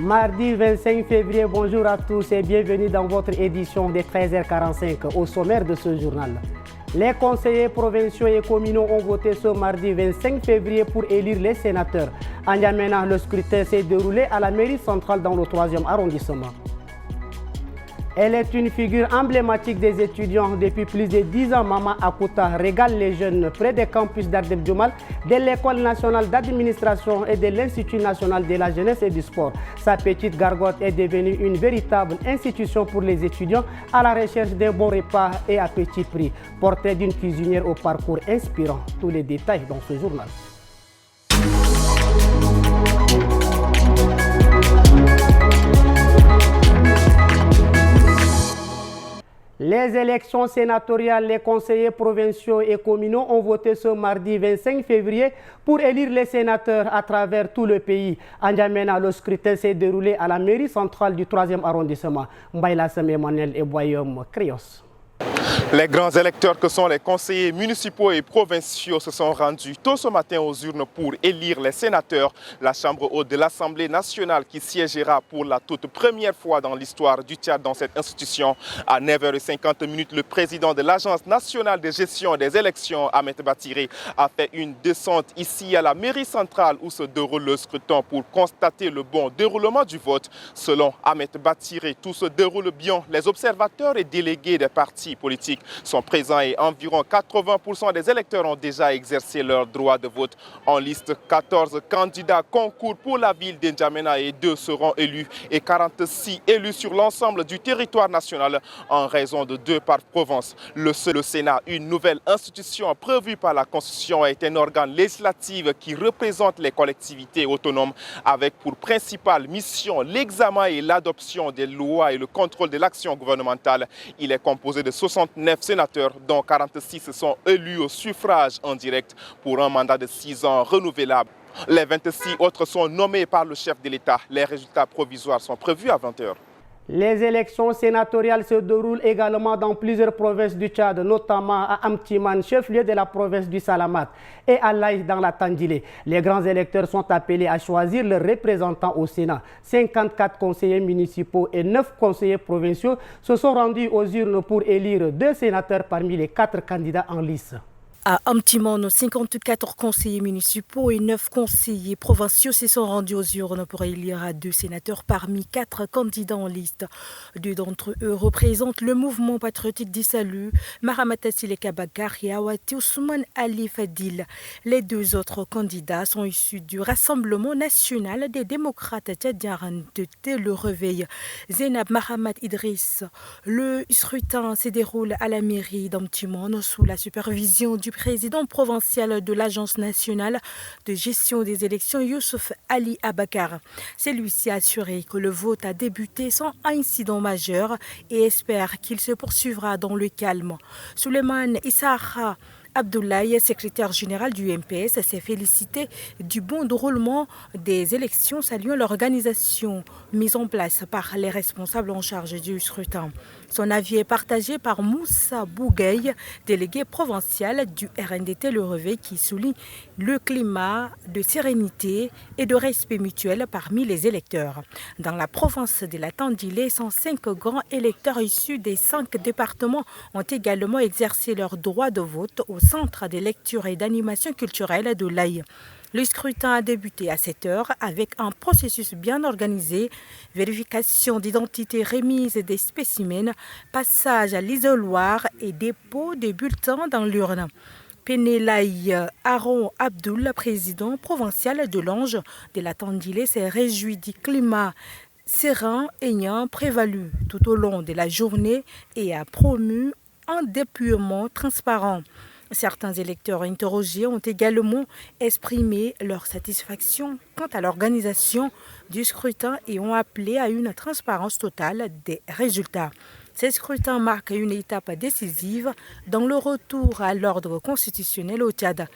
Mardi 25 février, bonjour à tous et bienvenue dans votre édition des 13h45 au sommaire de ce journal. Les conseillers provinciaux et communaux ont voté ce mardi 25 février pour élire les sénateurs. En N'Djamena, le scrutin s'est déroulé à la mairie centrale dans le 3e arrondissement. Elle est une figure emblématique des étudiants. Depuis plus de 10 ans, Mama Akuta régale les jeunes près des campus d'Ardeb Djoumal, de l'École nationale d'administration et de l'Institut national de la jeunesse et du sport. Sa petite gargote est devenue une véritable institution pour les étudiants à la recherche d'un bon repas et à petit prix. Portrait d'une cuisinière au parcours inspirant. Tous les détails dans ce journal. Les élections sénatoriales, les conseillers provinciaux et communaux ont voté ce mardi 25 février pour élire les sénateurs à travers tout le pays. En N'Djamena, le scrutin s'est déroulé à la mairie centrale du 3e arrondissement. Mbaïlassem Emmanuel et Boyom Krios. Les grands électeurs que sont les conseillers municipaux et provinciaux se sont rendus tôt ce matin aux urnes pour élire les sénateurs. La Chambre haute de l'Assemblée nationale qui siégera pour la toute première fois dans l'histoire du Tchad dans cette institution. À 9h50, le président de l'Agence nationale de gestion des élections, Ahmed Batiré, a fait une descente ici à la mairie centrale où se déroule le scrutin pour constater le bon déroulement du vote. Selon Ahmed Batiré, tout se déroule bien. Les observateurs et délégués des partis politiques sont présents et environ 80% des électeurs ont déjà exercé leur droit de vote. En liste, 14 candidats concourent pour la ville d'N'Djamena et 2 seront élus et 46 élus sur l'ensemble du territoire national en raison de 2 par province. Le Sénat, une nouvelle institution prévue par la Constitution, est un organe législatif qui représente les collectivités autonomes avec pour principale mission l'examen et l'adoption des lois et le contrôle de l'action gouvernementale. Il est composé de 69 sénateurs, dont 46 sont élus au suffrage en direct pour un mandat de 6 ans renouvelable. Les 26 autres sont nommés par le chef de l'État. Les résultats provisoires sont prévus à 20h. Les élections sénatoriales se déroulent également dans plusieurs provinces du Tchad, notamment à Amtiman, chef-lieu de la province du Salamat, et à Laï dans la Tandjilé. Les grands électeurs sont appelés à choisir leurs représentants au Sénat. 54 conseillers municipaux et 9 conseillers provinciaux se sont rendus aux urnes pour élire 2 sénateurs parmi les 4 candidats en lice. À Amtiman, 54 conseillers municipaux et 9 conseillers provinciaux se sont rendus aux urnes pour élire 2 sénateurs parmi 4 candidats en liste. 2 d'entre eux représentent le mouvement patriotique du salut, Mahamata Sileka Bakar et Awati Ousmane Ali Fadil. Les 2 autres candidats sont issus du Rassemblement national des démocrates tchadiens de Le Réveil. Zainab Mahamad Idriss. Le scrutin se déroule à la mairie d'Amtiman sous la supervision du président provincial de l'Agence nationale de gestion des élections, Youssouf Ali Abakar. Celui-ci a assuré que le vote a débuté sans incident majeur et espère qu'il se poursuivra dans le calme. Souleymane Issara Abdoulaye, secrétaire général du MPS, s'est félicité du bon déroulement des élections, saluant l'organisation mise en place par les responsables en charge du scrutin. Son avis est partagé par Moussa Bougueil, délégué provincial du RNDT Le Réveil, qui souligne le climat de sérénité et de respect mutuel parmi les électeurs. Dans la province de la Tandjilé, 105 grands électeurs issus des 5 départements ont également exercé leur droit de vote au centre des lectures et d'animation culturelle de l'Aïe. Le scrutin a débuté à 7 heures avec un processus bien organisé, vérification d'identité, remise des spécimens, passage à l'isoloir et dépôt des bulletins dans l'urne. Penelaï Aron Abdoul, président provincial de l'Ange de la Tandjilé, s'est réjoui du climat serein ayant prévalu tout au long de la journée et a promu un dépouillement transparent. Certains électeurs interrogés ont également exprimé leur satisfaction quant à l'organisation du scrutin et ont appelé à une transparence totale des résultats. Ces scrutins marquent une étape décisive dans le retour à l'ordre constitutionnel au Tchad.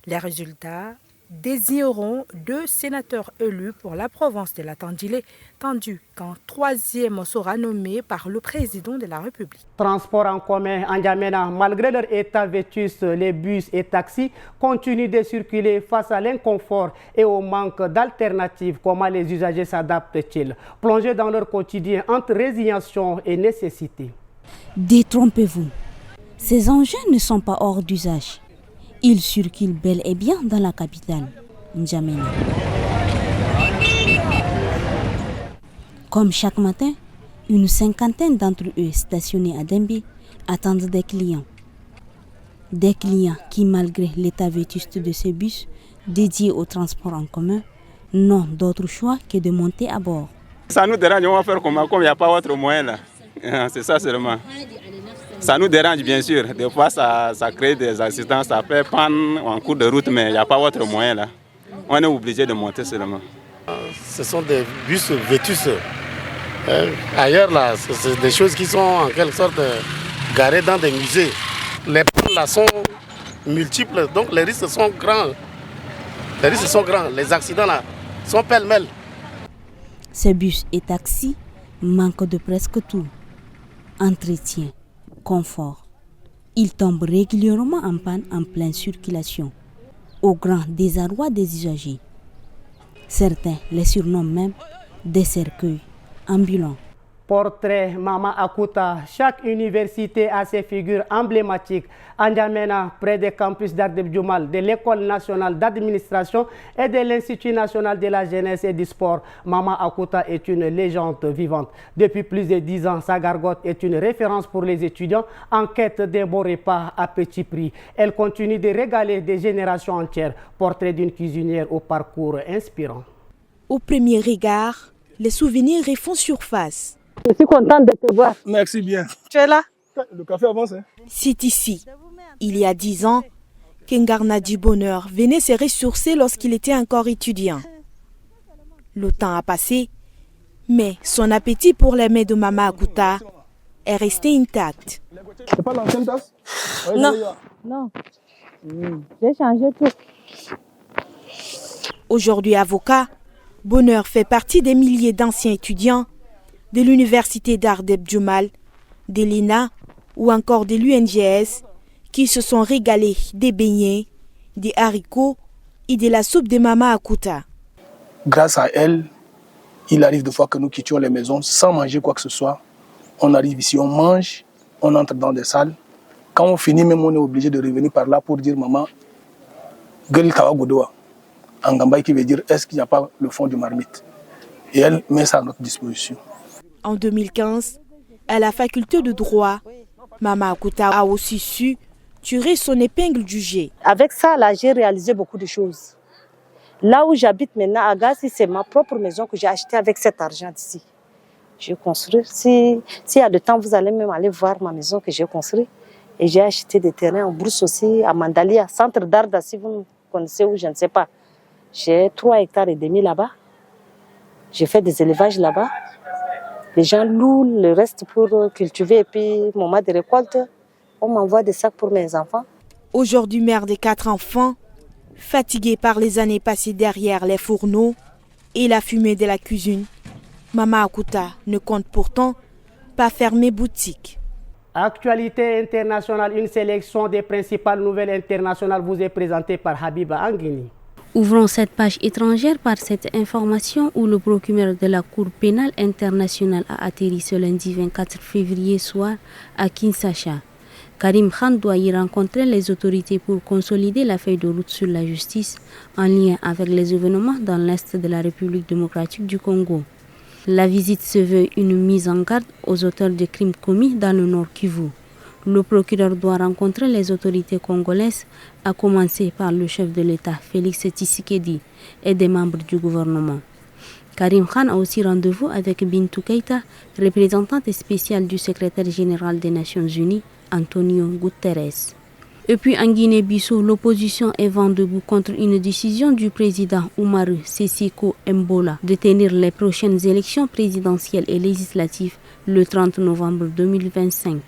Les résultats désigneront 2 sénateurs élus pour la province de la Tandilé, tandis qu'un 3e sera nommé par le président de la République. Transport en commun en N'Djamena, malgré leur état vétuste, les bus et taxis continuent de circuler face à l'inconfort et au manque d'alternatives. Comment les usagers s'adaptent-ils? Plongés dans leur quotidien entre résignation et nécessité. Détrompez-vous, ces engins ne sont pas hors d'usage. Ils circulent bel et bien dans la capitale, N'Djamena. Comme chaque matin, une 50aine d'entre eux stationnés à Dembe attendent des clients. Des clients qui, malgré l'état vétuste de ces bus dédiés au transport en commun, n'ont d'autre choix que de monter à bord. Ça nous dérange, on va faire comment, comme il n'y a pas autre moyen là. C'est ça seulement. Ça nous dérange bien sûr. Des fois ça crée des accidents, ça fait panne en cours de route, mais il n'y a pas autre moyen là. On est obligé de monter seulement. Ce sont des bus vétustes. Ailleurs là, c'est des choses qui sont en quelque sorte garées dans des musées. Les pannes là sont multiples, donc les risques sont grands. Les accidents là sont pêle-mêle. Ces bus et taxis manquent de presque tout. Entretien, confort. Ils tombent régulièrement en panne en pleine circulation, au grand désarroi des usagers. Certains les surnomment même des cercueils ambulants. Portrait Mama Akuta. Chaque université a ses figures emblématiques. À N'Djamena, près des campus d'Ardeb Djoumal, de l'École nationale d'administration et de l'Institut national de la jeunesse et du sport, Mama Akuta est une légende vivante. Depuis plus de 10 ans, sa gargote est une référence pour les étudiants en quête d'un bon repas à petit prix. Elle continue de régaler des générations entières. Portrait d'une cuisinière au parcours inspirant. Au premier regard, les souvenirs refont surface. Je suis contente de te voir. Merci bien. Tu es là? Le café avance. C'est ici, il y a 10 ans, qu'Ngarna du Bonheur venait se ressourcer lorsqu'il était encore étudiant. Le temps a passé, mais son appétit pour les mets de Mama Akuta est resté intact. C'est pas l'ancienne tasse? Non. J'ai changé tout. Aujourd'hui avocat, Bonheur fait partie des milliers d'anciens étudiants de l'Université d'Ardeb Djoumal, de l'ENA ou encore de l'UNGS qui se sont régalés des beignets, des haricots et de la soupe de Mama Akuta. Grâce à elle, il arrive des fois que nous quittions les maisons sans manger quoi que ce soit. On arrive ici, on mange, on entre dans des salles. Quand on finit, même on est obligé de revenir par là pour dire maman, gueule kawagodoa, en gambay qui veut dire est-ce qu'il n'y a pas le fond du marmite. Et elle met ça à notre disposition. En 2015, à la faculté de droit, Mama Akuta a aussi su tirer son épingle du jeu. Avec ça, là, j'ai réalisé beaucoup de choses. Là où j'habite maintenant, à Gassi, c'est ma propre maison que j'ai achetée avec cet argent d'ici. J'ai construit. S'il y a le temps, vous allez même aller voir ma maison que j'ai construite. Et j'ai acheté des terrains en brousse aussi, à Mandalia, centre d'Arda, si vous connaissez ou je ne sais pas. J'ai 3,5 hectares là-bas. J'ai fait des élevages là-bas. Les gens louent le reste pour cultiver et puis au moment de récolte, on m'envoie des sacs pour mes enfants. Aujourd'hui mère de 4 enfants, fatiguée par les années passées derrière les fourneaux et la fumée de la cuisine, Mama Akuta ne compte pourtant pas fermer boutique. Actualité internationale, une sélection des principales nouvelles internationales vous est présentée par Habiba Anguini. Ouvrons cette page étrangère par cette information où le procureur de la Cour pénale internationale a atterri ce lundi 24 février soir à Kinshasa. Karim Khan doit y rencontrer les autorités pour consolider la feuille de route sur la justice en lien avec les événements dans l'Est de la République démocratique du Congo. La visite se veut une mise en garde aux auteurs de crimes commis dans le Nord Kivu. Le procureur doit rencontrer les autorités congolaises, à commencer par le chef de l'État, Félix Tshisekedi, et des membres du gouvernement. Karim Khan a aussi rendez-vous avec Bintou Keïta, représentante spéciale du secrétaire général des Nations Unies, Antonio Guterres. Et puis en Guinée-Bissau, l'opposition est vent debout contre une décision du président Oumarou Sissoko Mbola de tenir les prochaines élections présidentielles et législatives le 30 novembre 2025.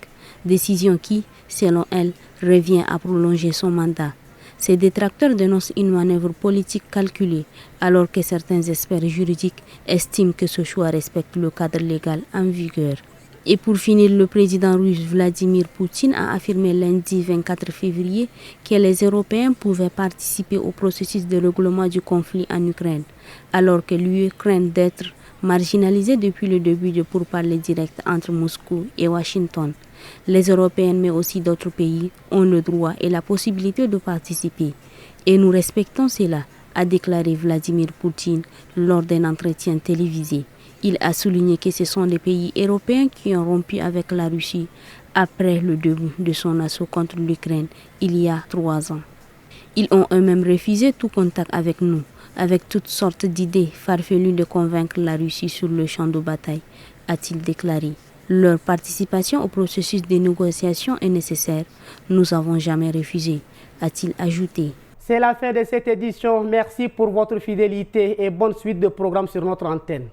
Décision qui, selon elle, revient à prolonger son mandat. Ses détracteurs dénoncent une manœuvre politique calculée, alors que certains experts juridiques estiment que ce choix respecte le cadre légal en vigueur. Et pour finir, le président russe Vladimir Poutine a affirmé lundi 24 février que les Européens pouvaient participer au processus de règlement du conflit en Ukraine, alors que l'UE craint d'être marginalisée depuis le début de pourparlers directs entre Moscou et Washington. Les Européens, mais aussi d'autres pays, ont le droit et la possibilité de participer. Et nous respectons cela, a déclaré Vladimir Poutine lors d'un entretien télévisé. Il a souligné que ce sont les pays européens qui ont rompu avec la Russie après le début de son assaut contre l'Ukraine il y a 3 ans. Ils ont eux-mêmes refusé tout contact avec nous, avec toutes sortes d'idées farfelues de convaincre la Russie sur le champ de bataille, a-t-il déclaré. Leur participation au processus de négociation est nécessaire. Nous n'avons jamais refusé, a-t-il ajouté. C'est la fin de cette édition. Merci pour votre fidélité et bonne suite de programmes sur notre antenne.